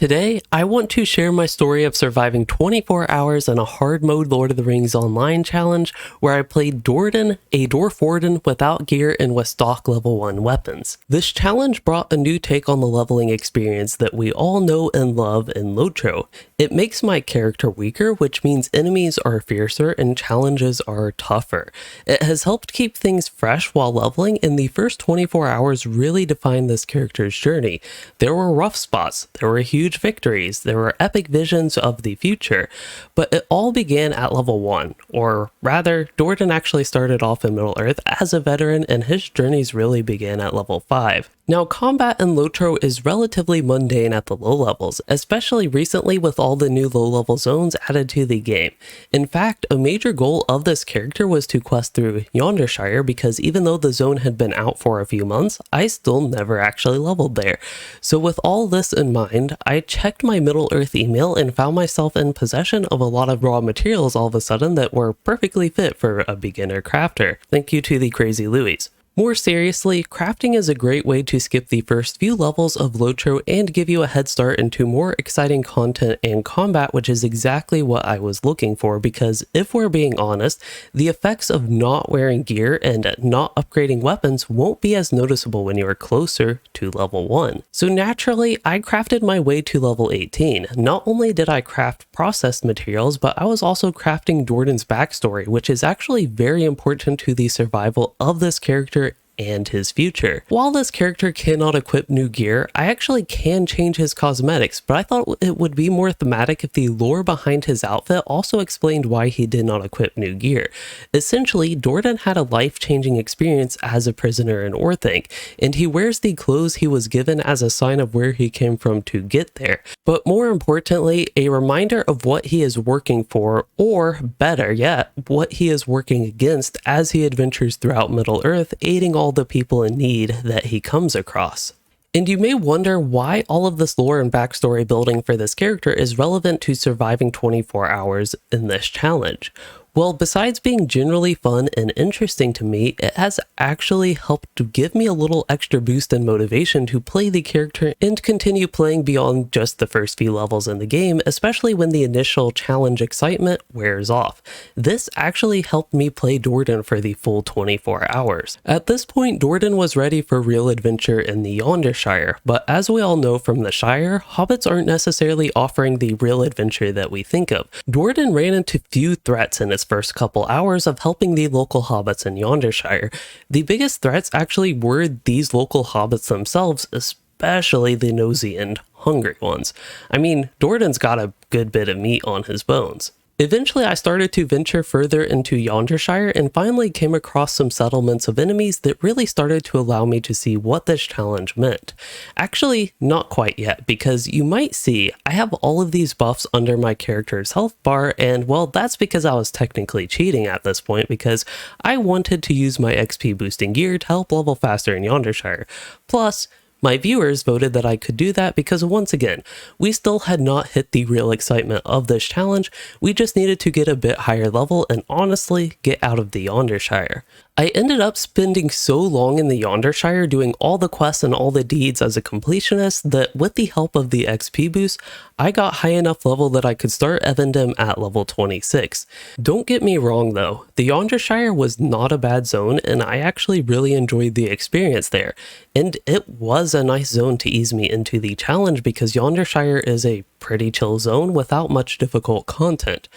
Today, I want to share my story of surviving 24 hours in a hard mode Lord of the Rings Online challenge where I played Warden, a dwarf warden without gear and with stock level 1 weapons. This challenge brought a new take on the leveling experience that we all know and love in LOTRO. It makes my character weaker, which means enemies are fiercer and challenges are tougher. It has helped keep things fresh while leveling, and the first 24 hours really defined this character's journey. There were rough spots, there were huge victories, there were epic visions of the future, but it all began at level 1, or rather, Warden actually started off in Middle Earth as a veteran and his journeys really began at level 5. Now, combat in LOTRO is relatively mundane at the low levels, especially recently with all the new low-level zones added to the game. In fact, a major goal of this character was to quest through Yondershire because even though the zone had been out for a few months, I still never actually leveled there. So with all this in mind, I checked my Middle Earth email and found myself in possession of a lot of raw materials all of a sudden that were perfectly fit for a beginner crafter. Thank you to the Crazy Louis. More seriously, crafting is a great way to skip the first few levels of LOTRO and give you a head start into more exciting content and combat, which is exactly what I was looking for, because if we're being honest, the effects of not wearing gear and not upgrading weapons won't be as noticeable when you are closer to level 1. So naturally, I crafted my way to level 18. Not only did I craft processed materials, but I was also crafting Warden's backstory, which is actually very important to the survival of this character and his future. While this character cannot equip new gear, I actually can change his cosmetics, but I thought it would be more thematic if the lore behind his outfit also explained why he did not equip new gear. Essentially, Warden had a life-changing experience as a prisoner in Orthanc, and he wears the clothes he was given as a sign of where he came from to get there. But more importantly, a reminder of what he is working for, or better yet, what he is working against as he adventures throughout Middle Earth, aiding all the people in need that he comes across. And you may wonder why all of this lore and backstory building for this character is relevant to surviving 24 hours in this challenge. Well, besides being generally fun and interesting to me, it has actually helped to give me a little extra boost in motivation to play the character and continue playing beyond just the first few levels in the game, especially when the initial challenge excitement wears off. This actually helped me play Warden for the full 24 hours. At this point, Warden was ready for real adventure in the Yondershire, but as we all know from the Shire, hobbits aren't necessarily offering the real adventure that we think of. Warden ran into few threats in his first couple hours of helping the local hobbits in Yondershire. The biggest threats actually were these local hobbits themselves, especially the nosy and hungry ones. I mean, Warden's got a good bit of meat on his bones. Eventually, I started to venture further into Yondershire and finally came across some settlements of enemies that really started to allow me to see what this challenge meant. Actually, not quite yet, because you might see I have all of these buffs under my character's health bar, and well, that's because I was technically cheating at this point because I wanted to use my XP boosting gear to help level faster in Yondershire. Plus, my viewers voted that I could do that because, once again, we still had not hit the real excitement of this challenge. We just needed to get a bit higher level and honestly get out of the Yondershire. I ended up spending so long in the Yondershire doing all the quests and all the deeds as a completionist that with the help of the XP boost, I got high enough level that I could start Evendem at level 26. Don't get me wrong though, the Yondershire was not a bad zone and I actually really enjoyed the experience there. And it was a nice zone to ease me into the challenge because Yondershire is a pretty chill zone without much difficult content.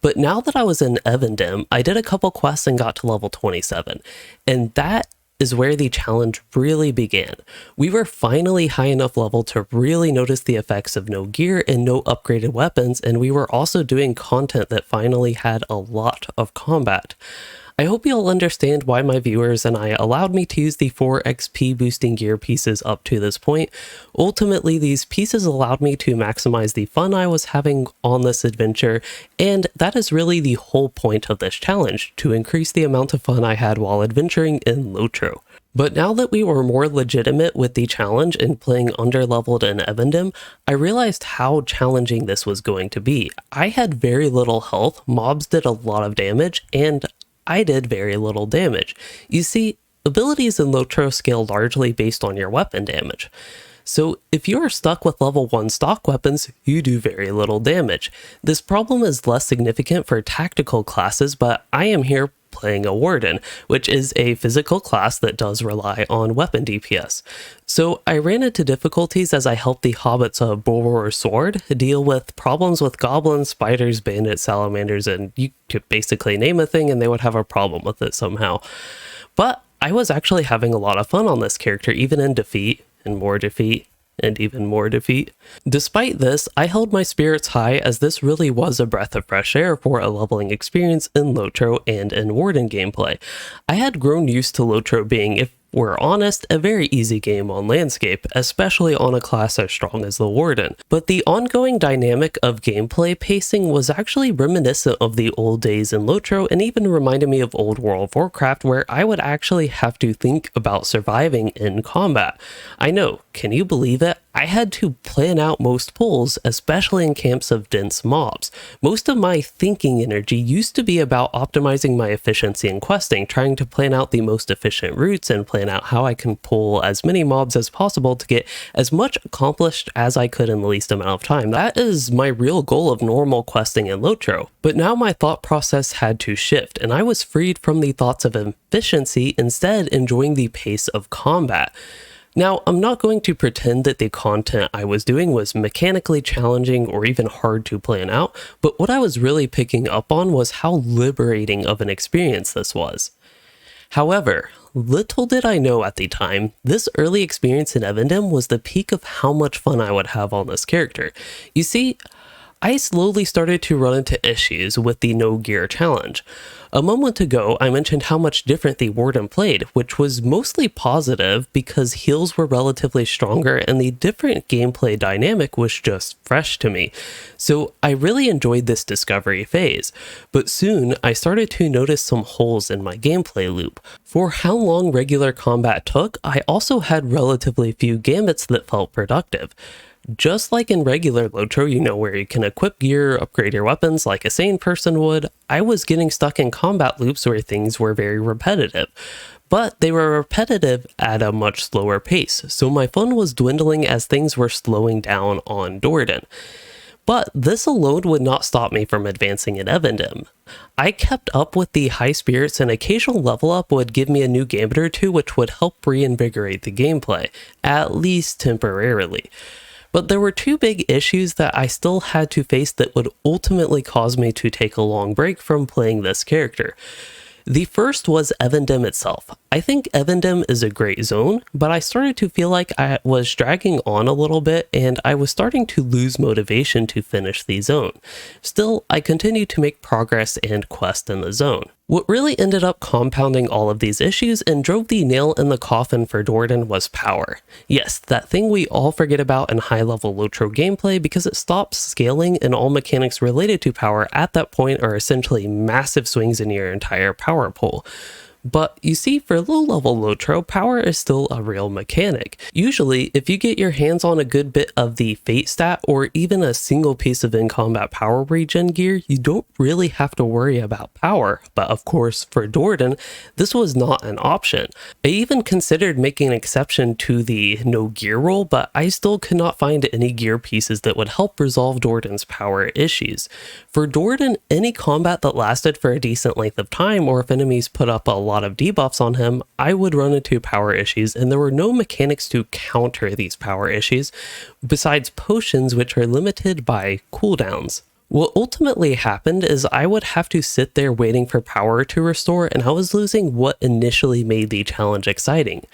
But now that I was in Evendem, I did a couple quests and got to level 27, and that is where the challenge really began. We were finally high enough level to really notice the effects of no gear and no upgraded weapons, and we were also doing content that finally had a lot of combat. I hope you'll understand why my viewers and I allowed me to use the 4 XP boosting gear pieces up to this point. Ultimately, these pieces allowed me to maximize the fun I was having on this adventure, and that is really the whole point of this challenge, to increase the amount of fun I had while adventuring in LOTRO. But now that we were more legitimate with the challenge and playing underleveled in Evendem, I realized how challenging this was going to be. I had very little health, mobs did a lot of damage, and I did very little damage. You see, abilities in LOTRO scale largely based on your weapon damage. So if you are stuck with level 1 stock weapons, you do very little damage. This problem is less significant for tactical classes, but I am here playing a Warden, which is a physical class that does rely on weapon DPS. So I ran into difficulties as I helped the hobbits of Bulwar's Sword deal with problems with goblins, spiders, bandits, salamanders, and you could basically name a thing and they would have a problem with it somehow. But I was actually having a lot of fun on this character, even in defeat, and more defeat, and even more defeat. Despite this, I held my spirits high as this really was a breath of fresh air for a leveling experience in LOTRO and in Warden gameplay. I had grown used to LOTRO being, if we're honest, a very easy game on landscape, especially on a class as strong as the Warden. But the ongoing dynamic of gameplay pacing was actually reminiscent of the old days in LOTRO and even reminded me of old World of Warcraft, where I would actually have to think about surviving in combat. I know, can you believe it? I had to plan out most pulls, especially in camps of dense mobs. Most of my thinking energy used to be about optimizing my efficiency in questing, trying to plan out the most efficient routes and plan out how I can pull as many mobs as possible to get as much accomplished as I could in the least amount of time. That is my real goal of normal questing in LOTRO. But now my thought process had to shift, and I was freed from the thoughts of efficiency, instead enjoying the pace of combat. Now, I'm not going to pretend that the content I was doing was mechanically challenging or even hard to plan out, but what I was really picking up on was how liberating of an experience this was. However, little did I know at the time, this early experience in Evendom was the peak of how much fun I would have on this character. You see, I slowly started to run into issues with the no gear challenge. A moment ago, I mentioned how much different the Warden played, which was mostly positive because heals were relatively stronger and the different gameplay dynamic was just fresh to me. So I really enjoyed this discovery phase, but soon I started to notice some holes in my gameplay loop. For how long regular combat took, I also had relatively few gambits that felt productive. Just like in regular LOTRO, you know, where you can equip gear, upgrade your weapons like a sane person would, I was getting stuck in combat loops where things were very repetitive. But they were repetitive at a much slower pace, so my fun was dwindling as things were slowing down on Dordan. But this alone would not stop me from advancing in Evendom. I kept up with the high spirits, and occasional level up would give me a new gambit or two which would help reinvigorate the gameplay, at least temporarily. But there were two big issues that I still had to face that would ultimately cause me to take a long break from playing this character. The first was Evendom itself. I think Evendom is a great zone, but I started to feel like I was dragging on a little bit and I was starting to lose motivation to finish the zone. Still, I continued to make progress and quest in the zone. What really ended up compounding all of these issues and drove the nail in the coffin for Dordan was power. Yes, that thing we all forget about in high-level LOTRO gameplay because it stops scaling and all mechanics related to power at that point are essentially massive swings in your entire power pool. But you see, for low-level LOTRO, power is still a real mechanic. Usually, if you get your hands on a good bit of the Fate stat or even a single piece of in-combat power regen gear, you don't really have to worry about power. But of course, for Dordan, this was not an option. I even considered making an exception to the no gear rule, but I still could not find any gear pieces that would help resolve Dordan's power issues. For Dordan, any combat that lasted for a decent length of time, or if enemies put up a lot of debuffs on him, I would run into power issues, and there were no mechanics to counter these power issues besides potions, which are limited by cooldowns. What ultimately happened is I would have to sit there waiting for power to restore, and I was losing what initially made the challenge exciting.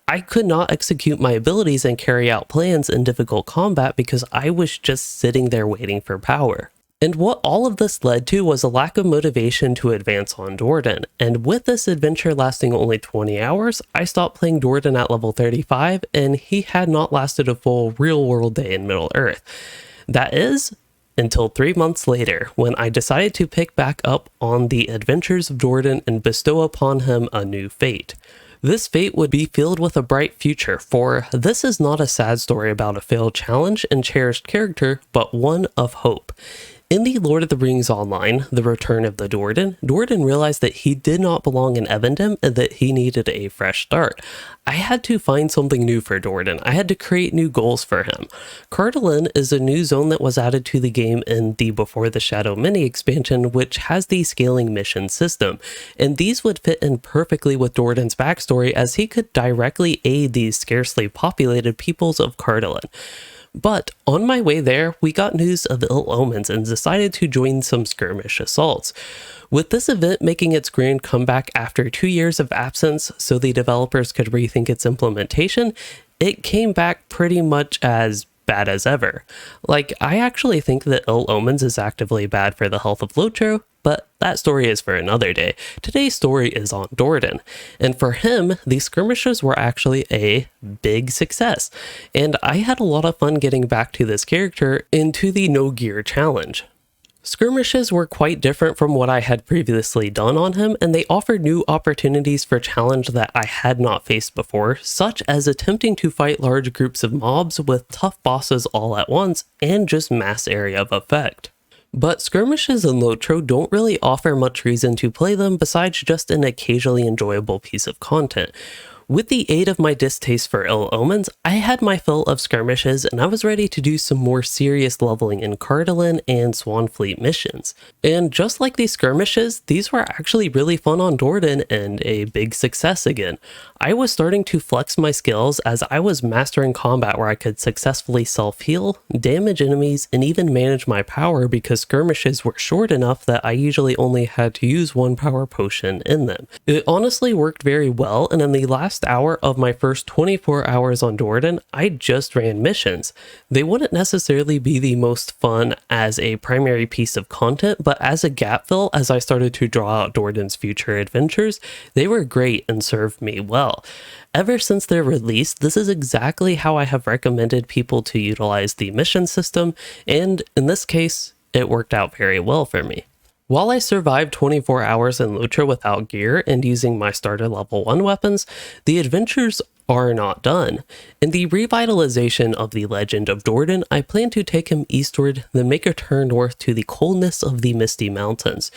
I could not execute my abilities and carry out plans in difficult combat because I was just sitting there waiting for power. And what all of this led to was a lack of motivation to advance on Dordan, and with this adventure lasting only 20 hours, I stopped playing Dordan at level 35, and he had not lasted a full real-world day in Middle-earth. That is, until 3 months later, when I decided to pick back up on the adventures of Dordan and bestow upon him a new fate. This fate would be filled with a bright future, for this is not a sad story about a failed challenge and cherished character, but one of hope. In the Lord of the Rings Online, The Return of the Warden, Warden realized that he did not belong in Evendom and that he needed a fresh start. I had to find something new for Warden. I had to create new goals for him. Cardolan is a new zone that was added to the game in the Before the Shadow mini expansion, which has the scaling mission system, and these would fit in perfectly with Warden's backstory as he could directly aid these scarcely populated peoples of Cardolan. But on my way there, we got news of ill omens and decided to join some skirmish assaults. With this event making its grand comeback after 2 years of absence so the developers could rethink its implementation, it came back pretty much as bad as ever. Like, I actually think that ill omens is actively bad for the health of LOTRO, but that story is for another day. Today's story is on Warden, and for him, these skirmishes were actually a big success, and I had a lot of fun getting back to this character into the no gear challenge. Skirmishes were quite different from what I had previously done on him, and they offered new opportunities for challenge that I had not faced before, such as attempting to fight large groups of mobs with tough bosses all at once and just mass area of effect. But skirmishes in LOTRO don't really offer much reason to play them besides just an occasionally enjoyable piece of content. With the aid of my distaste for ill omens, I had my fill of skirmishes and I was ready to do some more serious leveling in Cardolan and Swanfleet missions. And just like these skirmishes, these were actually really fun on Warden and a big success again. I was starting to flex my skills as I was mastering combat where I could successfully self-heal, damage enemies, and even manage my power because skirmishes were short enough that I usually only had to use one power potion in them. It honestly worked very well, and in the last hour of my first 24 hours on Warden, I just ran missions. They wouldn't necessarily be the most fun as a primary piece of content, but as a gap fill, as I started to draw out Warden's future adventures, they were great and served me well. Ever since their release, this is exactly how I have recommended people to utilize the mission system, and in this case, it worked out very well for me. While I survived 24 hours in LOTRO without gear and using my starter level 1 weapons, the adventures are not done. In the revitalization of the Legend of Warden, I plan to take him eastward, then make a turn north to the coldness of the Misty Mountains.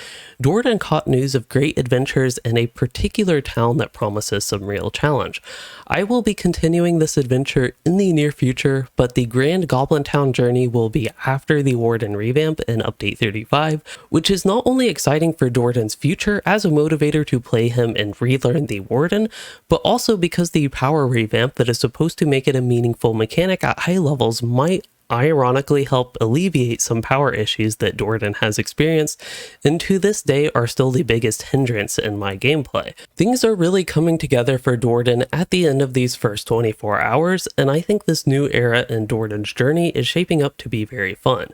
Warden caught news of great adventures in a particular town that promises some real challenge. I will be continuing this adventure in the near future, but the Grand Goblin Town journey will be after the Warden revamp in Update 35, which is not only exciting for Warden's future as a motivator to play him and relearn the Warden, but also because the power revamp that is supposed to make it a meaningful mechanic at high levels might ironically help alleviate some power issues that Warden has experienced, and to this day are still the biggest hindrance in my gameplay. Things are really coming together for Warden at the end of these first 24 hours, and I think this new era in Warden's journey is shaping up to be very fun.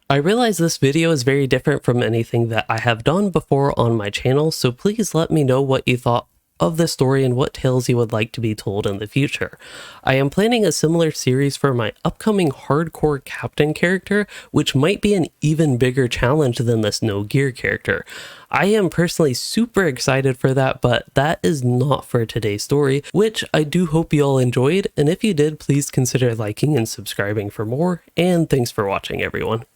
I realize this video is very different from anything that I have done before on my channel, so please let me know what you thought of the story and what tales you would like to be told in the future. I am planning a similar series for my upcoming hardcore captain character, which might be an even bigger challenge than this no gear character. I am personally super excited for that, but that is not for today's story, which I do hope you all enjoyed, and if you did, please consider liking and subscribing for more, and thanks for watching everyone.